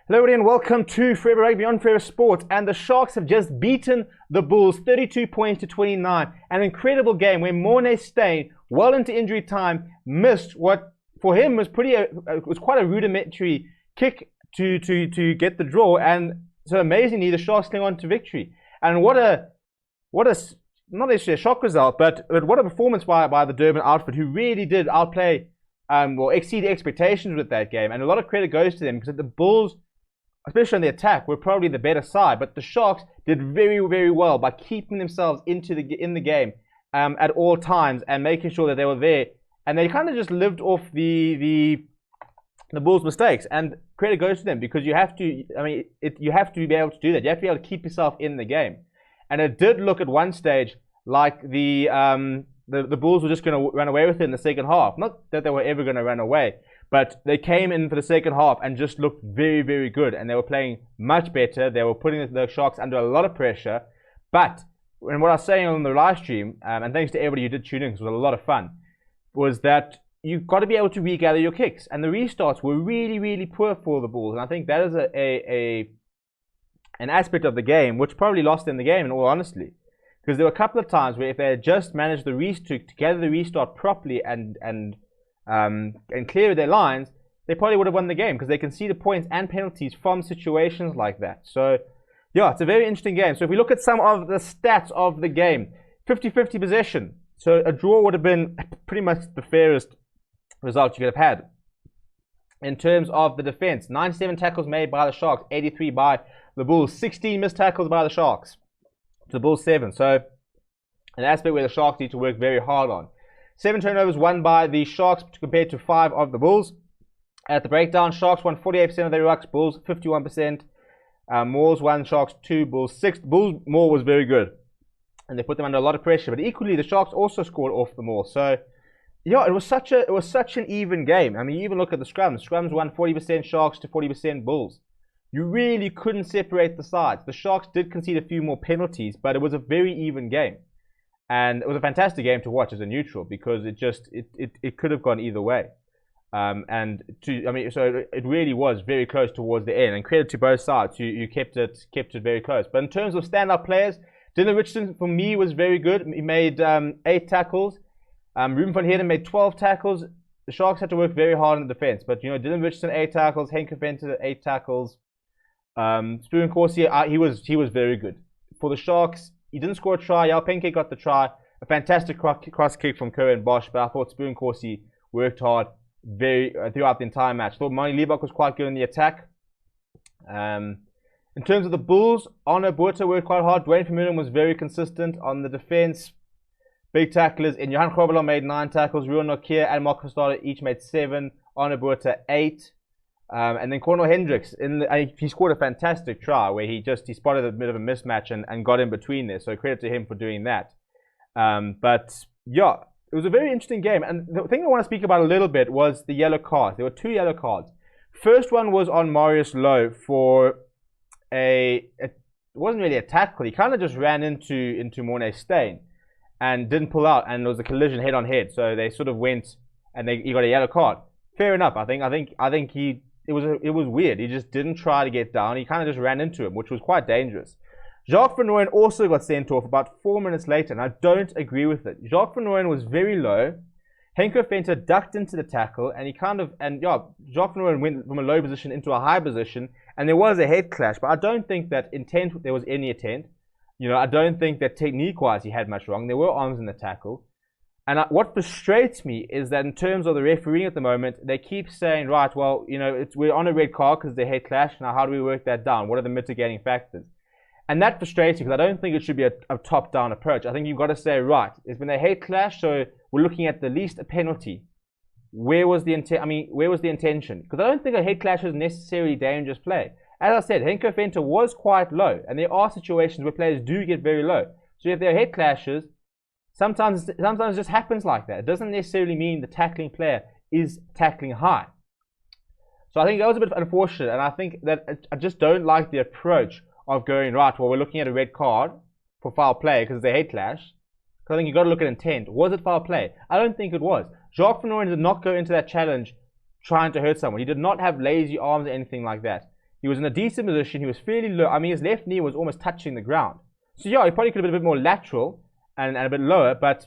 Hello everybody and welcome to Forever Rugby on Forever Sport. And the Sharks have just beaten the Bulls 32 points to 29. An incredible game where Morne Steyn, well into injury time, missed what for him was quite a rudimentary kick to get the draw. And so amazingly, the Sharks cling on to victory. And what a not necessarily a shock result, but what a performance by the Durban outfit, who really did outplay exceed expectations with that game. And a lot of credit goes to them because the Bulls, especially on the attack, were probably the better side. But the Sharks did very, very well by keeping themselves in the game at all times and making sure that they were there. And they kind of just lived off the Bulls' mistakes. And credit goes to them because you have to. I mean, you have to be able to do that. You have to be able to keep yourself in the game. And it did look at one stage like the Bulls were just going to run away with it in the second half. Not that they were ever going to run away, but they came in for the second half and just looked very, very good. And they were playing much better. They were putting the Sharks under a lot of pressure. But and what I was saying on the live stream, and thanks to everybody who did tune in, because it was a lot of fun, was that you've got to be able to regather your kicks. And the restarts were really, really poor for the Bulls. And I think that is an aspect of the game which probably lost them the game, in all honesty. Because there were a couple of times where if they had just managed to gather the restart properly and clear their lines, they probably would have won the game because they can see the points and penalties from situations like that. So, yeah, it's a very interesting game. So if we look at some of the stats of the game, 50-50 possession. So a draw would have been pretty much the fairest result you could have had. In terms of the defense, 97 tackles made by the Sharks, 83 by the Bulls, 16 missed tackles by the Sharks. The Bulls 7. So an aspect where the Sharks need to work very hard on. 7 turnovers won by the Sharks compared to 5 of the Bulls. At the breakdown, Sharks won 48% of their rucks, Bulls 51%. Mauls won, Sharks 2, Bulls 6. Bulls Maul was very good, and they put them under a lot of pressure. But equally, the Sharks also scored off the Maul. So yeah, it was such an even game. I mean, you even look at the scrums. Scrums won 40% Sharks to 40% Bulls. You really couldn't separate the sides. The Sharks did concede a few more penalties, but it was a very even game. And it was a fantastic game to watch as a neutral because it could have gone either way. So it really was very close towards the end. And credit to both sides, you kept it very close. But in terms of standout players, Dylan Richardson for me was very good. He made 8 tackles. Ruben van Heerden made 12 tackles. The Sharks had to work very hard in the defense. But Dylan Richardson 8 tackles, Henk Venter 8 tackles. Spoon Corsi, he was very good. For the Sharks, he didn't score a try. Yao Penke got the try. A fantastic cross kick from Curran Bosch, but I thought Spoon Corsi worked hard throughout the entire match. I thought Mani Liebach was quite good in the attack. In terms of the Bulls, Arno Buerta worked quite hard. Dwayne Vermeulen was very consistent on the defense. Big tacklers. And Johan Grobbelaar made 9 tackles. Ruan Nokia and Mark Verstappen each made 7. Arno Buerta 8. And then Cornel Hendricks, he scored a fantastic try where he spotted a bit of a mismatch and got in between there. So credit to him for doing that. But yeah, it was a very interesting game. And the thing I want to speak about a little bit was the yellow cards. There were 2 yellow cards. First one was on Marius Lowe for it wasn't really a tackle. He kind of just ran into Morne Steyn and didn't pull out, and it was a collision head on head. So they sort of went and he got a yellow card. Fair enough. I think it was weird. He just didn't try to get down. He kind of just ran into him, which was quite dangerous. Jacques Van Rooyen also got sent off about 4 minutes later, and I don't agree with it. Jacques Van Rooyen was very low. Henko Venter ducked into the tackle, and Jacques Van Rooyen went from a low position into a high position, and there was a head clash, but I don't think that there was any intent. I don't think that technique-wise he had much wrong. There were arms in the tackle. And what frustrates me is that in terms of the refereeing at the moment, they keep saying, right, well, we're on a red card because the head clash. Now, how do we work that down? What are the mitigating factors? And that frustrates me because I don't think it should be a top-down approach. I think you've got to say, right, there's been a head clash, so we're looking at the least a penalty. Where was the intention? Because I don't think a head clash is necessarily dangerous play. As I said, Henko Venter was quite low, and there are situations where players do get very low. So if there are head clashes, Sometimes it just happens like that. It doesn't necessarily mean the tackling player is tackling high. So I think that was a bit unfortunate, and I think that I just don't like the approach of going, right, well, we're looking at a red card for foul play because it's a head clash. Because I think you've got to look at intent. Was it foul play? I don't think it was. Jacques Van Rooyen did not go into that challenge trying to hurt someone. He did not have lazy arms or anything like that. He was in a decent position. He was fairly low. I mean, his left knee was almost touching the ground. So yeah, he probably could have been a bit more lateral and a bit lower, but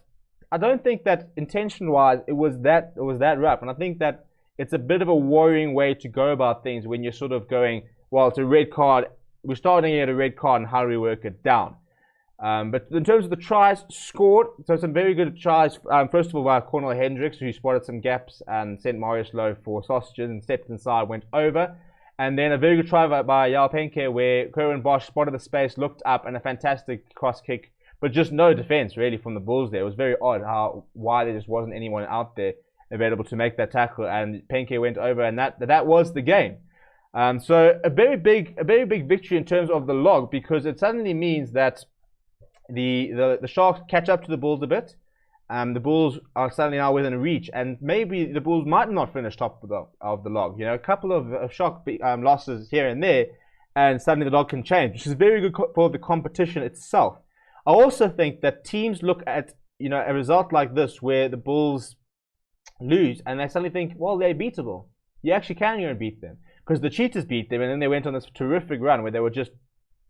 I don't think that intention-wise it was that rough. And I think that it's a bit of a worrying way to go about things when you're sort of going, well, it's a red card. We're starting at a red card, and how do we work it down? But in terms of the tries scored, so some very good tries. First of all, by Cornel Hendricks, who spotted some gaps and sent Marius low for sausages and stepped inside, went over. And then a very good try by Jal Penke, where Curwin Bosch spotted the space, looked up, and a fantastic cross kick. But just no defense, really, from the Bulls there. It was very odd why there just wasn't anyone out there available to make that tackle. And Penke went over, and that was the game. So a very big victory in terms of the log, because it suddenly means that the Sharks catch up to the Bulls a bit. The Bulls are suddenly now within reach, and maybe the Bulls might not finish top of the log. You know, a couple of shock losses here and there, and suddenly the log can change, which is very good for the competition itself. I also think that teams look at, you know, a result like this where the Bulls lose, and they suddenly think, well, they're beatable. You actually can go and beat them, because the Cheetahs beat them, and then they went on this terrific run where they were just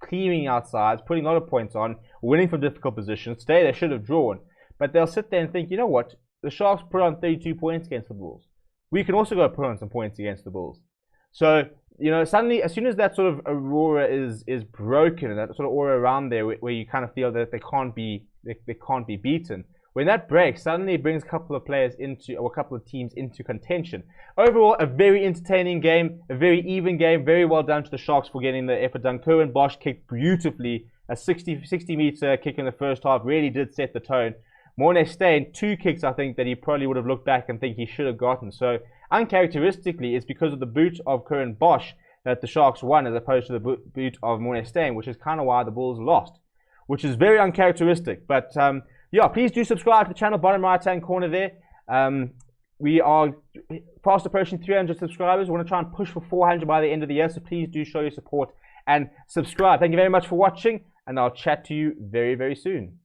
cleaning outsides, putting a lot of points on, winning from difficult positions. Today they should have drawn. But they'll sit there and think, you know what? The Sharks put on 32 points against the Bulls. We can also go put on some points against the Bulls. So, you know, suddenly, as soon as that sort of aurora is broken, and that sort of aura around there where you kind of feel that they can't be beaten, when that breaks, suddenly it brings a couple of players into, or a couple of teams into contention. Overall, a very entertaining game, a very even game, very well done to the Sharks for getting the effort done. Curwin Bosch kicked beautifully. A 60-meter kick in the first half really did set the tone. Morne Steyn, 2 kicks, I think, that he probably would have looked back and think he should have gotten. So, uncharacteristically, it's because of the boot of Curwin Bosch that the Sharks won, as opposed to the boot of Morne Steyn, which is kind of why the Bulls lost, which is very uncharacteristic. But, yeah, please do subscribe to the channel, bottom right-hand corner there. We are fast approaching 300 subscribers. We want to try and push for 400 by the end of the year, so please do show your support and subscribe. Thank you very much for watching, and I'll chat to you very, very soon.